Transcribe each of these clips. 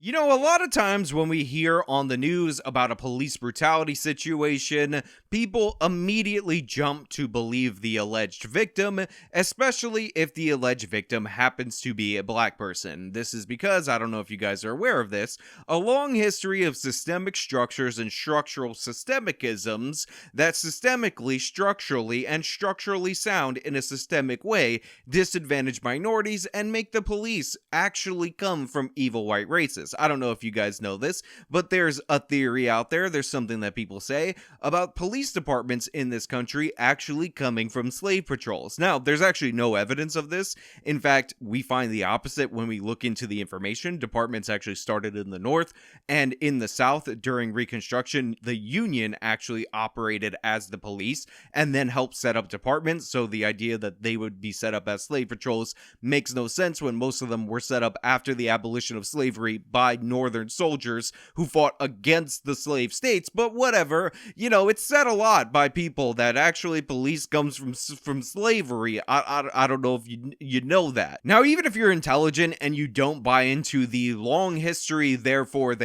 You know, a lot of times when we hear on the news about a police brutality situation, people immediately jump to believe the alleged victim, especially if the alleged victim happens to be a black person. This is because, I don't know if you guys are aware of this, a long history of systemic structures and structural systemicisms that systemically, structurally, and structurally sound in a systemic way disadvantage minorities and make the police actually come from evil white races. I don't know if you guys know this, but there's a theory out there, there's something that people say about police departments in this country actually coming from slave patrols. Now, there's actually no evidence of this. In fact, we find the opposite when we look into the information. Departments actually started in the North, and in the South during Reconstruction, the Union actually operated as the police and then helped set up departments, so the idea that they would be set up as slave patrols makes no sense when most of them were set up after the abolition of slavery by Northern soldiers who fought against the slave states. But whatever, you know, it's said a lot by people that actually police comes from slavery. I don't know if you know that. Now, even if you're intelligent and you don't buy into the long history therefore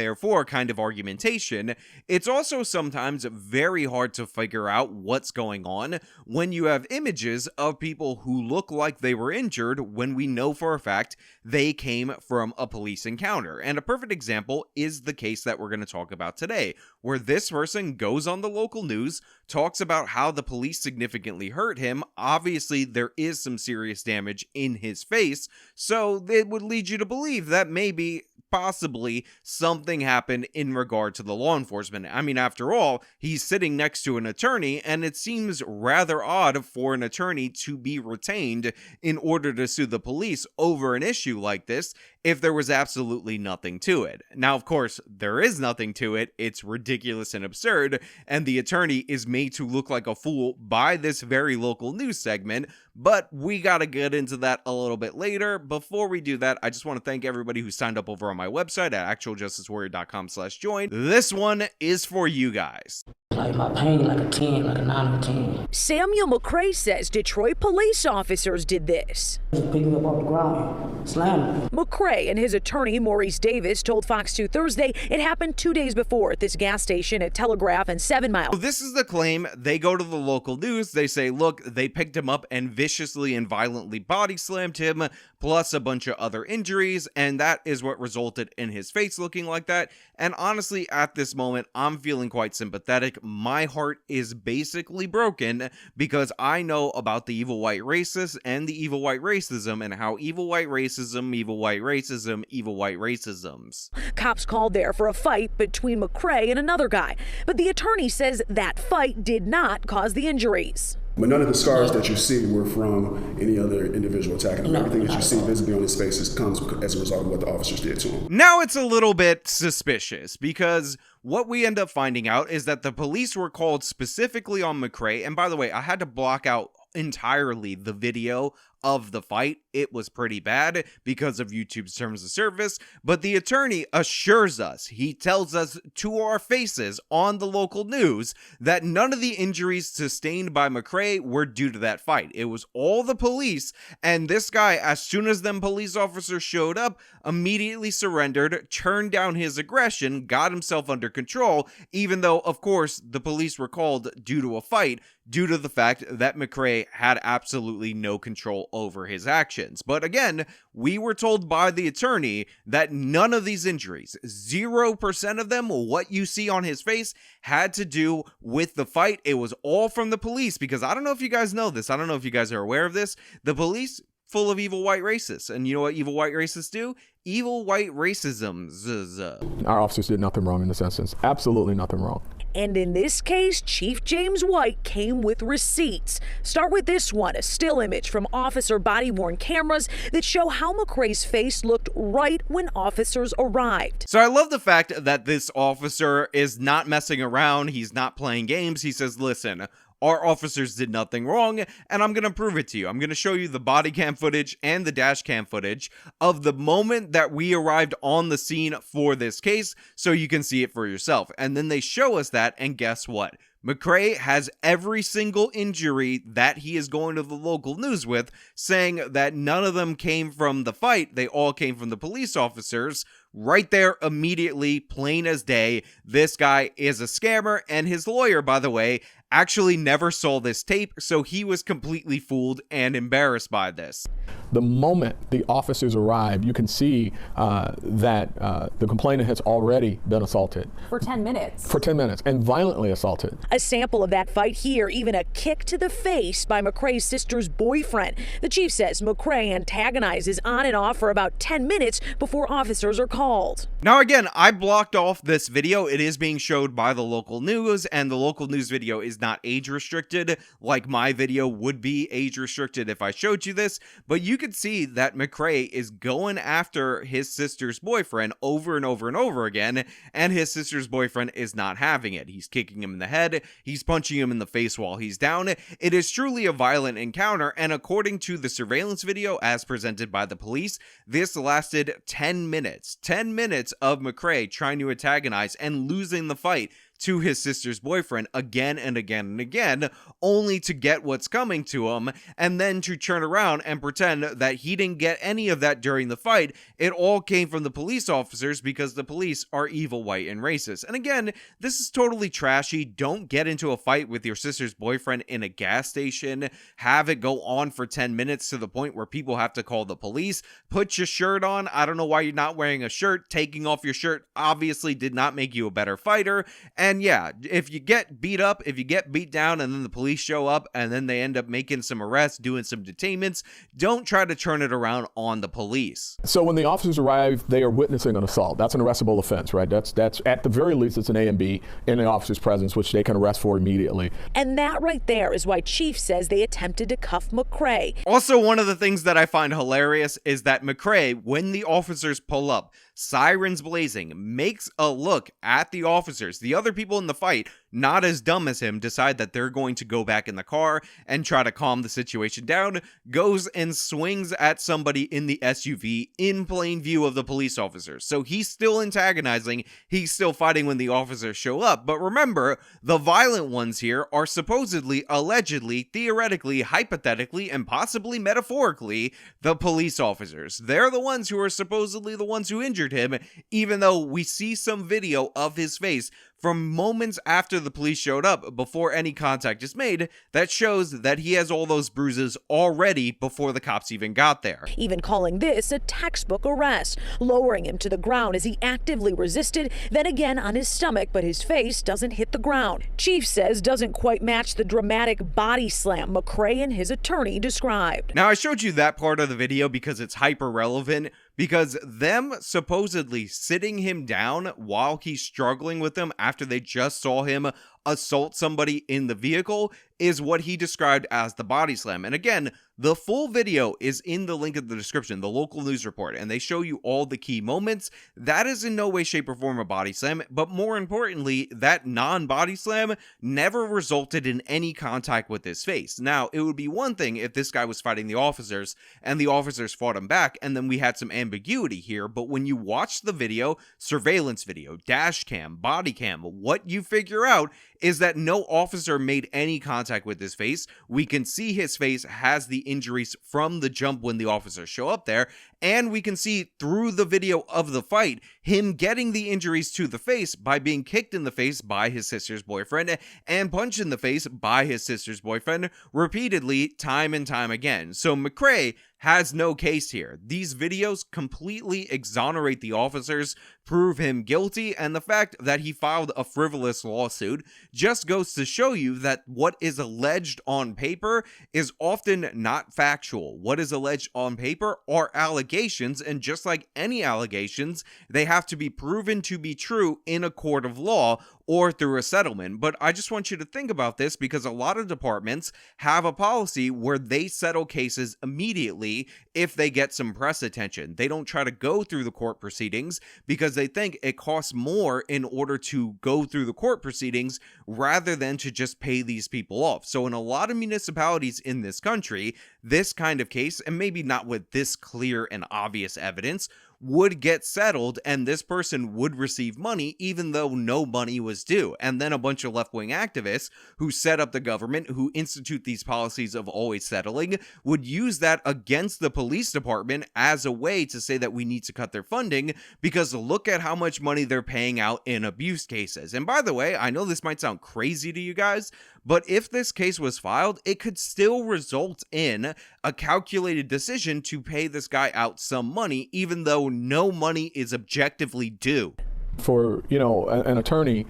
kind of argumentation, it's also sometimes very hard to figure out what's going on when you have images of people who look like they were injured when we know for a fact they came from a police encounter. And a perfect example is the case that we're going to talk about today, where this person goes on the local news, talks about how the police significantly hurt him. Obviously, there is some serious damage in his face, so it would lead you to believe that maybe possibly something happened in regard to the law enforcement. I mean, after all, he's sitting next to an attorney, and it seems rather odd for an attorney to be retained in order to sue the police over an issue like this if there was absolutely nothing to it. Now, of course, there is nothing to it. It's ridiculous and absurd, and the attorney is made to look like a fool by this very local news segment, but we gotta get into that a little bit later. Before we do that, I just want to thank everybody who signed up over on my website at actualjusticewarrior.com/join. This one is for you guys. Like my pain, like a 10, like a 9 or 10. Samuel McRae says Detroit police officers did this. Just pick me up off the ground, slam me. McRae and his attorney, Maurice Davis, told Fox 2 Thursday it happened 2 days before at this gas station at Telegraph and 7 Mile. So this is the claim. They go to the local news. They say, look, they picked him up and viciously and violently body slammed him, plus a bunch of other injuries, and that is what resulted in his face looking like that. And honestly, at this moment, I'm feeling quite sympathetic. My heart is basically broken because I know about the evil white racists and the evil white racism and how evil white racism, evil white racism, evil white racisms. Cops called there for a fight between McRae and another guy, but the attorney says that fight did not cause the injuries. But none of the scars that you see were from any other individual attacking him. Everything that you see visibly on his face comes as a result of what the officers did to him. Now it's a little bit suspicious because what we end up finding out is that the police were called specifically on McRae. And by the way, I had to block out entirely the video of the fight. It was pretty bad because of YouTube's terms of service, but the attorney assures us, he tells us to our faces on the local news that none of the injuries sustained by McRae were due to that fight. It was all the police, and this guy, as soon as them police officers showed up, immediately surrendered, turned down his aggression, got himself under control, even though, of course, the police were called due to a fight, due to the fact that McRae had absolutely no control over his actions. But again, we were told by the attorney that none of these injuries, 0% of them, what you see on his face, had to do with the fight. It was all from the police, because I don't know if you guys know this. I don't know if you guys are aware of this. The police full of evil white racists. And you know what evil white racists do? Evil white racism. Our officers did nothing wrong in this instance. Absolutely nothing wrong. And in this case, Chief James White came with receipts. Start with this one, a still image from officer body-worn cameras that show how McRae's face looked right when officers arrived. So I love the fact that this officer is not messing around. He's not playing games. He says, listen, our officers did nothing wrong, and I'm going to prove it to you. I'm going to show you the body cam footage and the dash cam footage of the moment that we arrived on the scene for this case, so you can see it for yourself. And then they show us that, and guess what? McRae has every single injury that he is going to the local news with, saying that none of them came from the fight, they all came from the police officers, right there immediately, plain as day, this guy is a scammer, and his lawyer, by the way, actually never saw this tape, so he was completely fooled and embarrassed by this. The moment the officers arrive, you can see that the complainant has already been assaulted. For 10 minutes. For 10 minutes, and violently assaulted. A sample of that fight here, even a kick to the face by McRae's sister's boyfriend. The chief says McRae antagonizes on and off for about 10 minutes before officers are called. Now again, I blocked off this video. It is being showed by the local news, and the local news video is not age restricted like my video would be age restricted if I showed you this, but you could see that McRae is going after his sister's boyfriend over and over and over again, and his sister's boyfriend is not having it. He's kicking him in the head, he's punching him in the face while he's down. It is truly a violent encounter, and according to the surveillance video as presented by the police, this lasted 10 minutes. 10 minutes of McRae trying to antagonize and losing the fight to his sister's boyfriend again and again and again, only to get what's coming to him, and then to turn around and pretend that he didn't get any of that during the fight. It all came from the police officers because the police are evil, white, and racist. And again, this is totally trashy. Don't get into a fight with your sister's boyfriend in a gas station. Have it go on for 10 minutes to the point where people have to call the police. Put your shirt on. I don't know why you're not wearing a shirt. Taking off your shirt obviously did not make you a better fighter. And yeah, if you get beat up, if you get beat down, and then the police show up and then they end up making some arrests, doing some detainments, don't try to turn it around on the police. So when the officers arrive, they are witnessing an assault. That's an arrestable offense, right? That's at the very least, it's an A and B in the officer's presence, which they can arrest for immediately. And that right there is why Chief says they attempted to cuff McRae. Also, one of the things that I find hilarious is that McRae, when the officers pull up, sirens blazing, makes a look at the officers. The other people in the fight, not as dumb as him, decide that they're going to go back in the car and try to calm the situation down, goes and swings at somebody in the SUV in plain view of the police officers. So he's still antagonizing, he's still fighting when the officers show up. But remember, the violent ones here are supposedly, allegedly, theoretically, hypothetically, and possibly metaphorically the police officers. They're the ones who are supposedly the ones who injured him, even though we see some video of his face from moments after the police showed up, before any contact is made, that shows that he has all those bruises already before the cops even got there. Even calling this a textbook arrest, lowering him to the ground as he actively resisted, then again on his stomach, but his face doesn't hit the ground. Chief says doesn't quite match the dramatic body slam McRae and his attorney described. Now, I showed you that part of the video because it's hyper relevant, because them supposedly sitting him down while he's struggling with them after they just saw him assault somebody in the vehicle is what he described as the body slam. And again, the full video is in the link in the description, the local news report, and they show you all the key moments. That is in no way, shape, or form a body slam, but more importantly, that non-body slam never resulted in any contact with his face. Now, it would be one thing if this guy was fighting the officers and the officers fought him back, and then we had some ambiguity here, but when you watch the video, surveillance video, dash cam, body cam, what you figure out is that no officer made any contact with his face. We can see his face has the injuries from the jump when the officers show up there, and we can see through the video of the fight him getting the injuries to the face by being kicked in the face by his sister's boyfriend and punched in the face by his sister's boyfriend repeatedly, time and time again. So McRae has no case here. These videos completely exonerate the officers, prove him guilty, and the fact that he filed a frivolous lawsuit just goes to show you that what is alleged on paper is often not factual. What is alleged on paper are allegations, and just like any allegations, they have to be proven to be true in a court of law or through a settlement. But I just want you to think about this, because a lot of departments have a policy where they settle cases immediately if they get some press attention. They don't try to go through the court proceedings because they think it costs more in order to go through the court proceedings rather than to just pay these people off. So in a lot of municipalities in this country, this kind of case, and maybe not with this clear and obvious evidence, would get settled and this person would receive money even though no money was just do. And then a bunch of left-wing activists who set up the government, who institute these policies of always settling, would use that against the police department as a way to say that we need to cut their funding because look at how much money they're paying out in abuse cases. And by the way, I know this might sound crazy to you guys, but if this case was filed, it could still result in a calculated decision to pay this guy out some money, even though no money is objectively due. For, you know, an attorney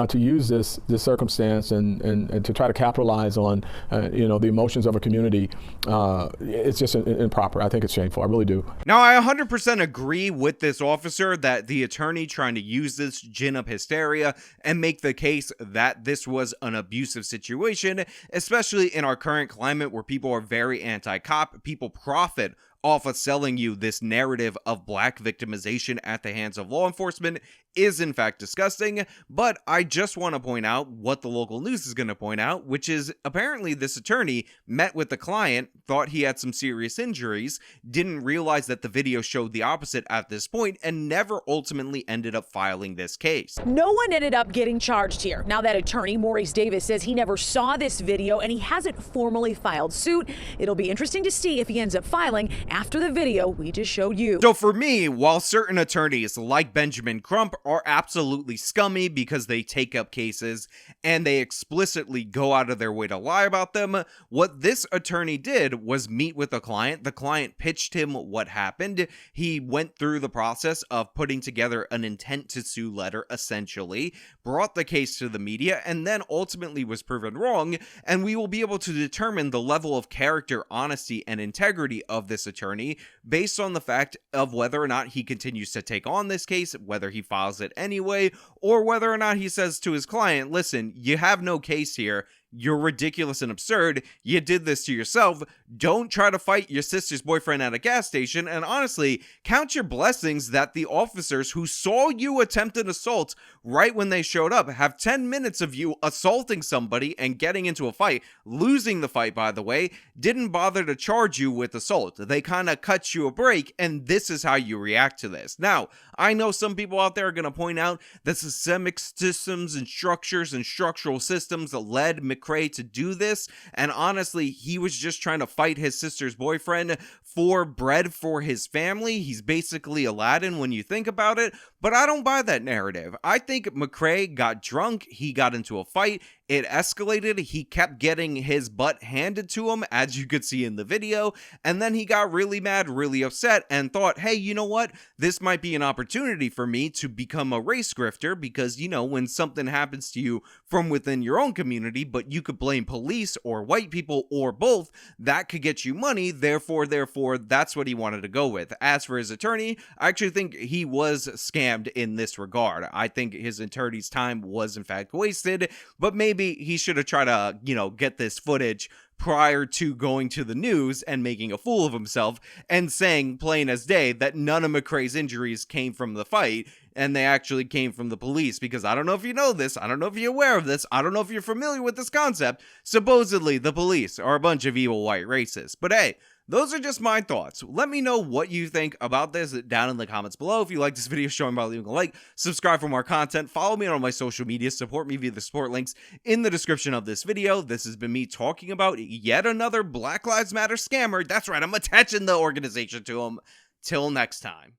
to use this circumstance and to try to capitalize on, you know, the emotions of a community, it's just improper. I think it's shameful. I really do. Now, I 100% agree with this officer that the attorney trying to use this gin up hysteria and make the case that this was an abusive situation, especially in our current climate where people are very anti-cop, people profit off of selling you this narrative of black victimization at the hands of law enforcement is in fact disgusting. But I just want to point out what the local news is going to point out, which is apparently this attorney met with the client, thought he had some serious injuries, didn't realize that the video showed the opposite at this point, and never ultimately ended up filing this case. No one ended up getting charged here. Now that attorney, Maurice Davis, says he never saw this video and he hasn't formally filed suit. It'll be interesting to see if he ends up filing after the video we just showed you. So for me, while certain attorneys like Benjamin Crump are absolutely scummy because they take up cases and they explicitly go out of their way to lie about them, what this attorney did was meet with the client. The client pitched him what happened. He went through the process of putting together an intent to sue letter, essentially, brought the case to the media, and then ultimately was proven wrong. And we will be able to determine the level of character, honesty, and integrity of this attorney based on the fact of whether or not he continues to take on this case, whether he files it anyway, or whether or not he says to his client, listen, you have no case here. You're ridiculous and absurd. You did this to yourself. Don't try to fight your sister's boyfriend at a gas station. And honestly, count your blessings that the officers who saw you attempt an assault right when they showed up have 10 minutes of you assaulting somebody and getting into a fight, losing the fight, by the way, didn't bother to charge you with assault. They kind of cut you a break, and this is how you react to this. Now, I know some people out there are going to point out that systemic systems and structures and structural systems that led McRae to do this, and honestly, he was just trying to fight his sister's boyfriend for bread for his family. He's basically Aladdin when you think about it, but I don't buy that narrative. I think McRae got drunk, he got into a fight, it escalated, he kept getting his butt handed to him, as you could see in the video, and then he got really mad, really upset, and thought, hey, you know what? This might be an opportunity for me to become a race grifter, because, you know, when something happens to you from within your own community, but you could blame police or white people or both, that could get you money, therefore, that's what he wanted to go with. As for his attorney, I actually think he was scammed in this regard. I think his attorney's time was in fact wasted, but maybe he should have tried to, you know, get this footage prior to going to the news and making a fool of himself and saying plain as day that none of McRae's injuries came from the fight and they actually came from the police. Because I don't know if you know this, I don't know if you're aware of this, I don't know if you're familiar with this concept. Supposedly the police are a bunch of evil white racists. But hey, those are just my thoughts. Let me know what you think about this down in the comments below. If you like this video, show me by leaving a like, subscribe for more content, follow me on all my social media, support me via the support links in the description of this video. This has been me talking about yet another Black Lives Matter scammer. That's right, I'm attaching the organization to him. Till next time.